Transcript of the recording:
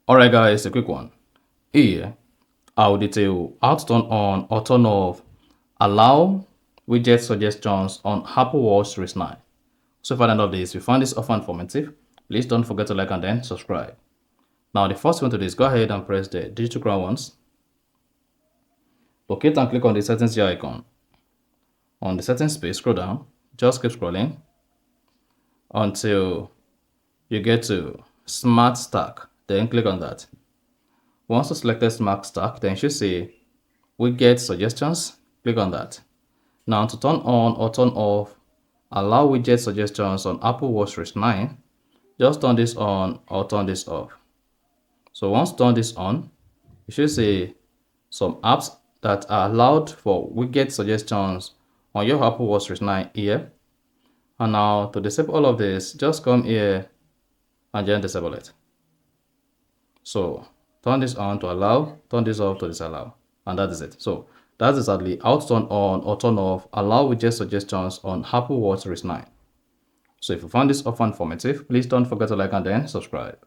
Alright guys, a quick one. Here, I'll detail how to turn on or turn off allow widget suggestions on Apple Watch Series 9. So if at the end of this, if you find this offer informative, please don't forget to like and then subscribe. Now the first thing to do is go ahead and press the digital crown once. Locate and click on the settings gear icon. On the settings space, scroll down. Just keep scrolling until you get to Smart Stack. Then click on that. Once you select Smart Stack, then you should say Widget Suggestions. Click on that. Now to turn on or turn off allow widget suggestions on Apple Watch Series 9, just turn this on or turn this off. So once you turn this on, you should see some apps that are allowed for widget suggestions on your Apple Watch Series 9 here. And now to disable all of this, just come here and then disable it. So turn this on to allow, turn this off to disallow, and that is it. So that's exactly how to turn on or turn off allow widget suggestions on Apple Watch Series 9. So if you found this offer informative, please don't forget to like and then subscribe.